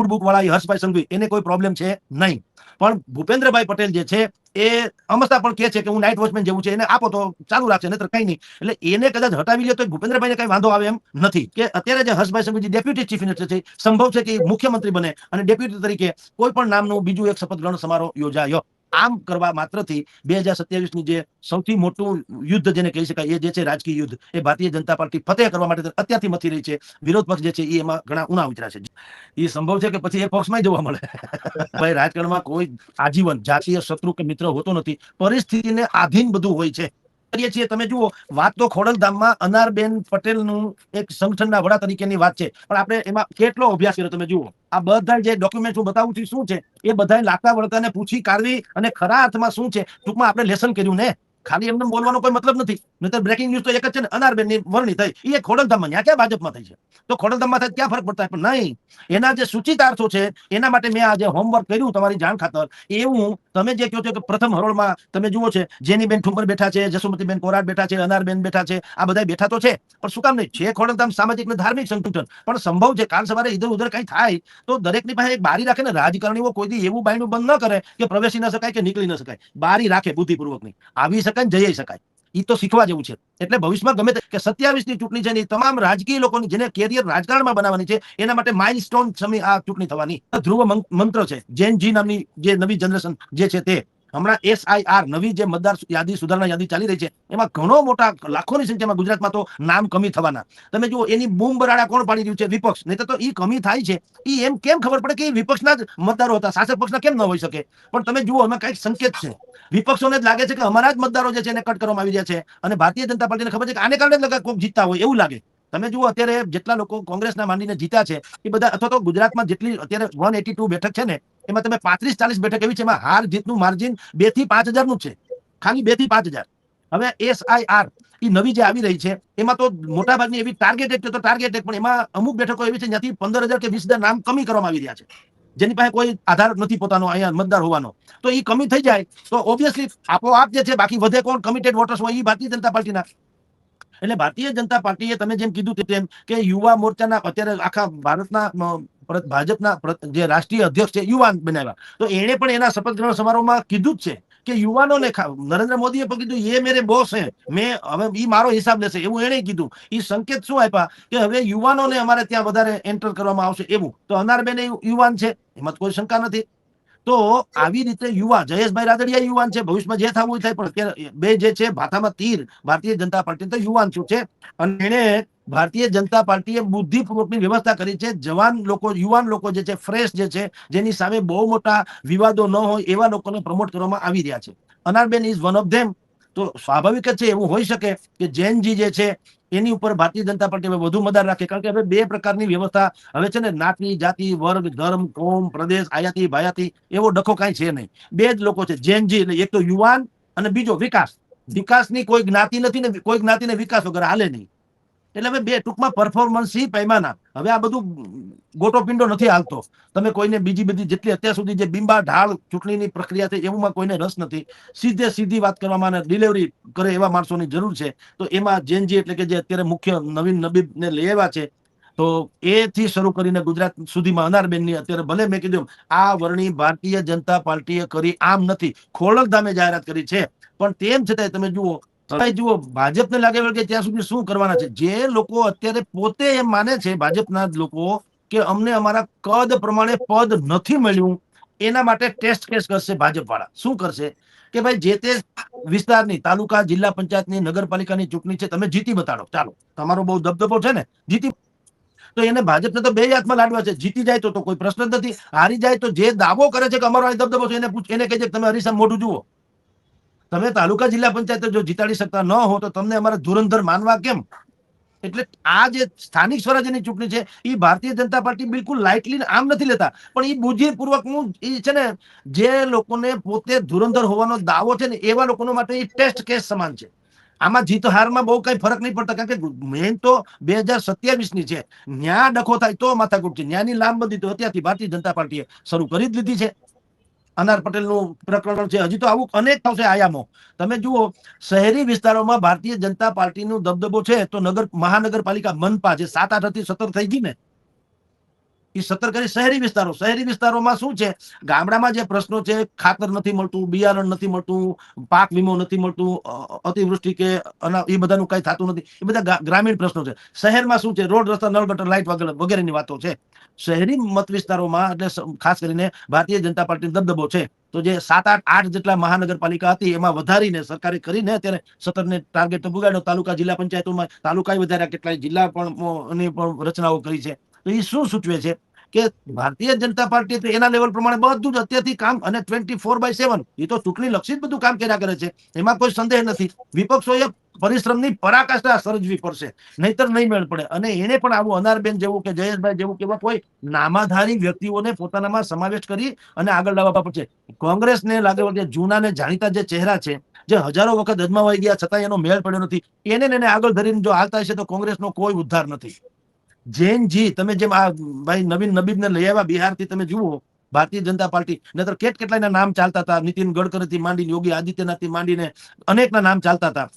Book વાળા હર્ષભાઈ સંઘવી એને કોઈ પ્રોબ્લેમ છે નહીં, પણ ભૂપેન્દ્રભાઈ પટેલ જે છે એ અમસ્તા પણ કહે છે કે હું નાઇટ વોચમેન જેવું છે, એને આપો તો ચાલુ રાખશે, નહીતર કઈ નહીં. એટલે એને કદાચ હટાવી લે તો ભૂપેન્દ્રભાઈને કઈ વાંધો આવે એમ નથી. કે અત્યારે જે Harshbhai Sanghvi deputy chief minister છે, સંભવ છે કે મુખ્યમંત્રી બને અને ડેપ્યુટી તરીકે કોઈ પણ નામનું બીજું એક શપથ ગ્રહણ સમારોહ યોજાયો. આમ કરવા માત્રથી 2027ની જે સૌથી મોટું યુદ્ધ જેને કહી શકાય એ જે છે રાજકીય યુદ્ધ, એ ભારતીય જનતા પાર્ટી ફતેહ કરવા માટે અત્યારથી મથી રહી છે. વિરોધ પક્ષ જે છે એ એમાં ઘણા ઉણા ઉતર્યા છે. એ સંભવ છે કે પછી એક પક્ષમાં જોવા મળે. ભાઈ રાજકારણમાં કોઈ આજીવન જાતીય શત્રુ કે મિત્ર હોતો નથી, પરિસ્થિતિને આધીન બધું હોય છે. કરીએ છીએ તમે જુઓ, વાત તો ખોડલધામમાં અનારબેન પટેલનું એક સંગઠનના વડા તરીકેની વાત છે, પણ આપણે એમાં કેટલો અભ્યાસ કર્યો તમે જુઓ. આ બધા જે ડોક્યુમેન્ટ હું બતાવું છું શું છે, એ બધા લાગતા વળતાને પૂછી કાઢવી અને ખરા અર્થમાં શું છે ટૂંકમાં આપણે લેસન કર્યું ને. ખાલી એમને બોલવાનો કોઈ મતલબ નથી. નહીતર બ્રેકિંગ ન્યૂઝ તો એક જ છે ને, અનારબેનની વરણી થઈ, એ ખોડલધામમાં, ત્યાં ક્યાં ભાજપમાં થઈ છે? તો ખોડલધામમાં થાય ક્યાં ફરક પડતા? પણ નહીં, એના જે સૂચિતાર્થો છે એના માટે મેં આજે હોમવર્ક કર્યું તમારી જાણ ખાતર. એવું તમે જે કહો છો કે પ્રથમ હરોળમાં તમે જુઓ છે જેનીબેન ઠુંબર બેઠા છે, જસુમતીબેન કોરાટ બેઠા છે, અનારબેન બેઠા છે, આ બધા બેઠા તો છે, પણ શું કામ નહીં? છે ખોડલધામ સામાજિક ને ધાર્મિક સંગઠન, પણ સંભવ છે કાલ સવારે ઇધર ઉધર કઈ થાય તો દરેકની પાસે એક બારી રાખે ને. રાજકારણીઓ કોઈ દી એવું બાયણું બંધ ન કરે કે પ્રવેશી ન શકાય કે નીકળી ન શકાય. બારી રાખે બુદ્ધિપૂર્વકની, આવી શકાય જઈ શકાય. એ તો શીખવા જેવું છે. એટલે ભવિષ્યમાં ગમે તે કે 27ની ચૂંટણી છે ને, તમામ રાજકીય લોકોની જેને કેરિયર રાજકારણમાં બનાવવાની છે એના માટે માઇલસ્ટોન સમય આ ચૂંટણી થવાની. ધ્રુવ મંત્ર છે જેન જી નામની જે નવી જનરેશન જે છે તે હમણાં SIR નવી જે મતદાર યાદી સુધારણા યાદી ચાલી રહી છે, એમાં ઘણો મોટા લાખોની સંખ્યામાં ગુજરાતમાં તો નામ કમી થવાના. તમે જુઓ એની બૂમ બરાડા કોણ પાડી રહ્યું છે? વિપક્ષ. નહીં તો એ કમી થાય છે એ એમ કેમ ખબર પડે કે વિપક્ષના જ મતદારો હતા, શાસક પક્ષના કેમ ન હોઈ શકે? પણ તમે જુઓ એમાં કઈક સંકેત છે. વિપક્ષોને જ લાગે છે કે અમારા જ મતદારો જે છે એને કટ કરવામાં આવી રહ્યા છે, અને ભારતીય જનતા પાર્ટીને ખબર છે કે આને કારણે જ કોઈક જીતતા હોય એવું લાગે. તમે જુઓ અત્યારે જેટલા લોકો કોંગ્રેસના માંડીને જીત્યા છે એ બધા, અથવા તો ગુજરાતમાં જેટલી અત્યારે 182 બેઠક છે ને, એમાં તમે 35-40 બેઠક એવી છે એમાં હાર જીતનું માર્જિન 2 થી 5 હજાર નું છે, ખાલી 2 થી 5 હજાર. હવે SIR એ નવી જે આવી રહી છે એમાં તો મોટા ભાગની એવી ટાર્ગેટેડ છે, તો ટાર્ગેટેડ, પણ એમાં અમુક બેઠકો એવી છે જ્યાંથી 15,000 કે 20,000 નામ કમી કરવામાં આવી રહ્યા છે, જેની પાસે કોઈ આધાર નથી પોતાનો અહીંયા મતદાર હોવાનો. તો એ કમી થઈ જાય તો ઓબ્વિયસલી આપોઆપ જે છે બાકી વધે કોણ? કમિટેડ વોટર્સ હોય એ ભારતીય જનતા પાર્ટીના. એટલે ભારતીય જનતા પાર્ટીએ તમે જેમ કીધું તેમ કે યુવા મોરચાના અત્યારે આખા ભારતના ભાજપના જે રાષ્ટ્રીય અધ્યક્ષ છે યુવાન બનાવ્યા, તો એને પણ એના શપથ ગ્રહણ સમારોહમાં કીધું જ છે કે યુવાનોને, નરેન્દ્ર મોદીએ પણ કીધું એ મેરે બોસ હે, મેં હવે ઈ મારો હિસાબ લેશે, એવું એને કીધું. એ સંકેત શું આપ્યા કે હવે યુવાનોને અમારે ત્યાં વધારે એન્ટર કરવામાં આવશે એવું. તો અનારબેન યુવાન છે, એમાં કોઈ શંકા નથી. તો આવી રીતે યુવા જયેશભાઈ રાદડિયા યુવાન છે, ભવિષ્યમાં જે થવું થાય, પણ અત્યારે બે જે છે ભાથામાં તીર ભારતીય જનતા પાર્ટી તો યુવાન શું છે, અને એને ભારતીય જનતા પાર્ટીએ બુદ્ધિપૂર્વકની વ્યવસ્થા કરી છે. જવાન લોકો, યુવાન લોકો જે છે, ફ્રેશ જે છે, જેની સામે બહુ મોટા વિવાદો ન હોય એવા લોકોને પ્રમોટ કરવામાં આવી રહ્યા છે. અનારબેન ઇઝ વન ઓફ ધેમ. તો સ્વાભાવિક જ છે એવું હોઈ શકે કે જૈનજી જે છે એની ઉપર ભારતીય જનતા પાર્ટી વધુ મદાર રાખે, કારણ કે હવે બે પ્રકારની વ્યવસ્થા હવે છે ને, નાતી, જાતિ, વર્ગ, ધર્મ, કોમ, પ્રદેશ, આયાતી ભાયાતી એવો ડખો કાંઈ છે નહીં. બે જ લોકો છે જૈનજી, એટલે એક તો યુવાન અને બીજો વિકાસ. વિકાસની કોઈ જ્ઞાતિ નથી ને કોઈ જ્ઞાતિને વિકાસ વગર હાલે નહીં. એટલે હવે બે ટૂંકમાં પરફોર્મન્સ પૈમાના. હવે આ બધું ગોટો પિંડો નથી હાલતો. તમે કોઈને બીજી બધી જેટલી અત્યાર સુધી જે બિંબા ઢાળ ચૂંટણીની પ્રક્રિયા છે એમાં કોઈને રસ નથી. સીધી વાત કરવામાં અને ડિલિવરી કરે એવા માણસોની જરૂર છે. તો એમાં જૈનજી એટલે કે જે અત્યારે મુખ્ય નવીન નબીબને લઈ આવ્યા છે, તો એથી શરૂ કરીને ગુજરાત સુધીમાં અનારબેનની અત્યારે ભલે મેં કીધું આ વરણી ભારતીય જનતા પાર્ટીએ કરી આમ નથી, ખોડલધામે જાહેરાત કરી છે, પણ તેમ છતાંય તમે જુઓ ભાજપને લાગે કે ત્યાં સુધી શું કરવાના છે. જે લોકો અત્યારે પોતે એમ માને છે ભાજપના લોકો કે અમને અમારા કદ પ્રમાણે પદ નથી મળ્યું, એના માટે ટેસ્ટ કેસ કરશે ભાજપ વાળા. શું કરશે કે ભાઈ જે તે વિસ્તારની તાલુકા, જિલ્લા પંચાયતની, નગરપાલિકાની ચૂંટણી છે, તમે જીતી બતાડો, ચાલો તમારો બહુ દબદબો છે ને, જીતી. તો એને ભાજપને તો બે હાથમાં લાડવા છે. જીતી જાય તો કોઈ પ્રશ્ન જ નથી, હારી જાય તો જે દાવો કરે છે કે અમારો અહીં દબદબો છે એને કહેજે તમે હરીસામાં મોઢું જુઓ. તમે તાલુકા જિલ્લા પંચાયત જો જીતાડી શકતા ન હો તો તમને અમારા ધુરંધર માનવા કેમ? એટલે આ જે સ્થાનિક સ્વરાજ્યની ચૂંટણી છે એ ભારતીય જનતા પાર્ટી બિલકુલ લાઇટલી આમ નથી લેતા, પણ એ બુદ્ધિપૂર્વકનું એ છે ને, જે લોકોને પોતે ધુરંધર હોવાનો દાવો છે ને એવા લોકો માટે એ ટેસ્ટ કેસ સમાન છે. આમાં જીત હારમાં બહુ કઈ ફરક નહીં પડતા, કારણ કે મેઇન તો 2027ની છે. ન્યા ડખો થાય તો માથાકૂટ છે. ન્યાની લાંબબંધી તો અત્યારથી ભારતીય જનતા પાર્ટીએ શરૂ કરી જ લીધી છે. અનાર પટેલનું પ્રકરણ છે, હજી તો આવું અનેક થશે આયામો. તમે જુઓ શહેરી વિસ્તારોમાં ભારતીય જનતા પાર્ટીનું દબદબો છે, તો મહાનગરપાલિકા મનપા જે 7, 8 થી 17 થઈ ગઈ ને, એ 17 કરી શહેરી વિસ્તારોમાં શું છે, ગામડામાં જે પ્રશ્નો છે, ખાતર નથી મળતું, બિયારણ નથી મળતું, પાક વીમો નથી મળતું, અતિવૃષ્ટિ કે એ બધાનું કઈ થતું નથી, એ બધા ગ્રામીણ પ્રશ્નો છે. શહેરમાં શું છે, રોડ રસ્તા, નળ ગટર, લાઇટ વગેરેની વાતો છે. શહેરી મત વિસ્તારોમાં એટલે ખાસ કરીને ભારતીય જનતા પાર્ટી દબદબો છે. તો જે 7-8 જેટલા મહાનગરપાલિકા હતી એમાં વધારીને સરકારે કરીને અત્યારે 17 ટાર્ગેટ તો પુગાડ્યો. તાલુકા જિલ્લા પંચાયતોમાં તાલુકા વધાર્યા, કેટલાય જિલ્લા પણ રચનાઓ કરી છે. તો એ શું સૂચવે છે કે ભારતીય જનતા પાર્ટી એના લેવલ પ્રમાણે બધું જ અત્યારથી કામ, અને 24/7 એ તો ચૂંટણી લક્ષિત બધું કામ કર્યા કરે છે, એમાં કોઈ સંદેહ નથી. વિપક્ષોએ પરિશ્રમની પરાકાષ્ઠા સર્જવી પડશે, નહીતર નહીં મેળ પડે. અને એને પણ આવું અનારબેન જેવું કે જયેશભાઈ જેવું કેવા કોઈ નામાધારી વ્યક્તિઓને પોતાનામાં સમાવેશ કરી અને આગળ લાવવા પડશે. કોંગ્રેસને લાગે કે જૂના ને જાણીતા જે ચહેરા છે, જે હજારો વખત અજમાવાઈ ગયા છતાં એનો મેળ પડ્યો નથી, એને આગળ ધરીને જો હાલતા હશે તો કોંગ્રેસનો કોઈ ઉદ્ધાર નથી. જૈનજી તમે જેમ આ ભાઈ નવીન નબીબને લઈ આવ્યા બિહારથી, તમે જુઓ ભારતીય જનતા પાર્ટી નહીતર કેટલાયના નામ ચાલતા હતા, નીતિન ગડકરીથી માંડીને યોગી આદિત્યનાથથી માંડીને અનેકના નામ ચાલતા હતા,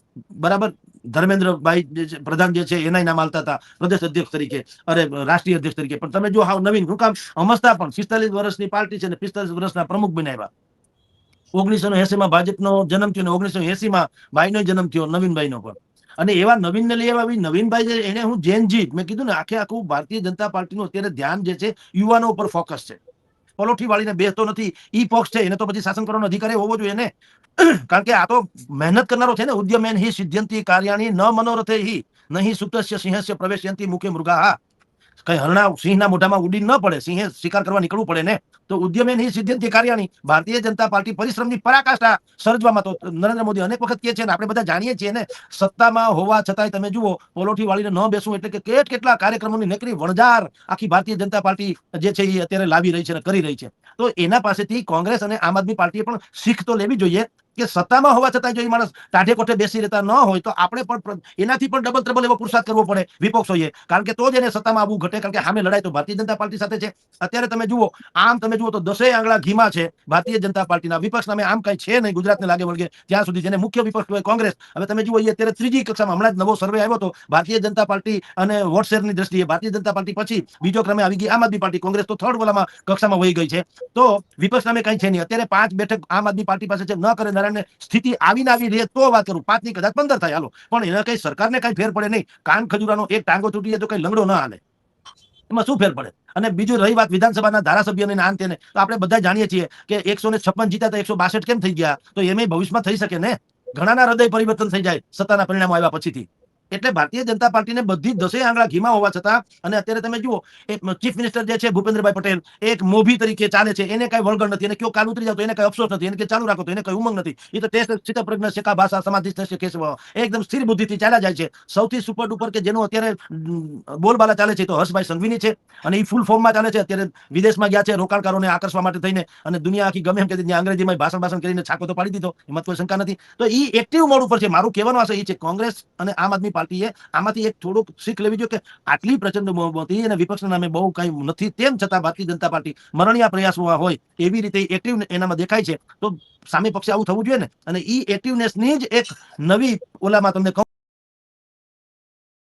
બરાબર. ધર્મેન્દ્રભાઈ પ્રધાન જે છે એના નામ આવતા હતા પ્રદેશ અધ્યક્ષ તરીકે, રાષ્ટ્રીય અધ્યક્ષ તરીકે. પણ તમે જો હાવ નવીન શું કામ અમસ્તા પણ 45 વર્ષની પાર્ટી છે ને 45 વર્ષના પ્રમુખ બનાવ્યા. 1980 ભાજપનો જન્મ થયો ને 1980 ભાઈનો જન્મ થયો, નવીનભાઈનો પણ. અને એવા નવીનને લઈ આવ્યા. નવીનભાઈ એને હું જૈનજી મેં કીધું ને, આખું ભારતીય જનતા પાર્ટીનું અત્યારે ધ્યાન જે છે યુવાનો ઉપર ફોકસ છે. પલોઠી વાળીને બેસતો નથી, ઈ પક્ષ છે એને તો પછી શાસન કરવાનો અધિકાર હોવો જોઈએ ને. કારણ કે આ તો મહેનત કરનારો છે ને. ઉદ્યમેન હિ સિદ્ધ્યંતિ કાર્યાણી ન મનોરથે હિ નહીં સુતસ્ય સિંહસ્ય પ્રવેશયંતિ મુખે મૃગા. કઈ હરણા સિંહના મોઢામાં ઉડી ન પડે, સિંહે શિકાર કરવા નીકળવું પડે ને. તો ઉદ્યમેન હિ સિદ્ધ્યંતિ કાર્યાણી, ભારતીય જનતા પાર્ટી પરિશ્રમની પરાકાષ્ઠા સર્જવામાં તો નરેન્દ્ર મોદી અનેક વખત કહે છે ને, આપણે બધા જાણીએ છીએ ને. સત્તામાં હોવા છતાંય તમે જુઓ પોલોઠી વાળીને ન બેસવું એટલે કે કેટલા કાર્યક્રમોની નકરી વણઝાર આખી ભારતીય જનતા પાર્ટી જે છે એ અત્યારે લાવી રહી છે અને કરી રહી છે. તો એના પાસેથી કોંગ્રેસ અને આમ આદમી પાર્ટીએ પણ શીખ તો લેવી જોઈએ કે સત્તામાં હોવા છતાં જો એ માણસ ટાઢે કોઠે બેસી રહેતા ન હોય તો આપણે પણ એનાથી પણ ડબલ ત્રબલ એવો પુરુષાર્થ કરવો પડે વિપક્ષોએ. કારણ કે તો જ એને સત્તામાં આવવું ઘટે. કારણ કે સામે લડાઈ તો ભારતીય જનતા પાર્ટી સાથે છે. અત્યારે તમે જુઓ તો 10 આંગળા ઘીમાં છે ભારતીય જનતા પાર્ટીના. વિપક્ષ નામે આમ કઈ છે નહીં ગુજરાતને લાગે વળગે ત્યાં સુધી, જેને મુખ્ય વિપક્ષ હોય કોંગ્રેસ. હવે તમે જુઓ અત્યારે ત્રીજી કક્ષામાં, હમણાં જ નવો સર્વે આવ્યો હતો ભારતીય જનતા પાર્ટી અને વોટ શેરની દ્રષ્ટિએ ભારતીય જનતા પાર્ટી પછી બીજો ક્રમે આવી ગઈ આમ આદમી પાર્ટી. કોંગ્રેસ તો થર્ડ વાલામાં કક્ષામાં વહી ગઈ છે. તો વિપક્ષ નામે કઈ છે નહીં. અત્યારે 5 બેઠક આમ આદમી પાર્ટી પાસે છે. ન કરે નારાયણ સ્થિતિ આવીને આવી રહે તો વાત કરું, 5 ની કદાચ 15 થાય હાલો, પણ એના કઈ સરકારને કઈ ફેર પડે નહીં. કાન ખજૂરાનો એક ટાંગો તૂટી તો કઈ લંગડો ન હાલે, એમાં શું ફેર પડે. અને બીજું રહી વાત વિધાનસભાના ધારાસભ્યોને આન તેને, તો આપણે બધા જાણીએ છીએ કે 156 જીતા તો 162 કેમ થઈ ગયા. તો એમ ભવિષ્યમાં થઈ શકે ને. ઘણાના હૃદય પરિવર્તન થઈ જાય સત્તાના પરિણામો આવ્યા પછીથી. એટલે ભારતીય જનતા પાર્ટીને બધી 10 આંગળા ઘીમાં હોવા છતાં, અને અત્યારે તમે જુઓ એક ચીફ મિનિસ્ટર જે છે ભૂપેન્દ્રભાઈ પટેલ એક મોભી તરીકે ચાલે છે. એને કઈ વળગણ નથી, એને કયો કાલ ઉતરી જાવ તો એને કઈ અફસોસ નથી, એને કે ચાલુ રાખો તો એને કઈ ઉમંગ નથી. એ તો ટેસ્ટ ચિત્ત પ્રજ્ઞ શેકા ભાષા સમાધિ એકદમ સ્થિર બુદ્ધિથી ચાલ્યા જાય છે. સૌથી સુપર ડુપર કે જેનું અત્યારે બોલબાલા ચાલે છે તો હર્ષભાઈ સંઘવીની છે, અને એ ફૂલ ફોર્મમાં ચાલે છે. અત્યારે વિદેશમાં ગયા છે રોકાણકારોને આકર્ષવા માટે થઈને, અને દુનિયા આખી ગમે એમ કે અંગ્રેજીમાં ભાષણ કરીને છાકો તો પાડી દીધો, એમાં કોઈ શંકા નથી. તો એ એક્ટિવ મોડ ઉપર છે. મારું કહેવાનું આશય એ છે કોંગ્રેસ અને આમ આદમી પાર્ટીએ આમાંથી એક થોડુંક શીખ લેવી જોઈએ કે આટલી પ્રચંડ બહુમતી અને વિપક્ષના નામે બહુ કઈ નથી, તેમ છતાં ભારતીય જનતા પાર્ટી મરણિયા પ્રયાસો હોય એવી રીતે એક્ટિવ એનામાં દેખાય છે. તો સામે પક્ષે આવું થવું જોઈએ ને. અને એ એક્ટિવનેસની જ એક નવી ઓલામાં તમને કહું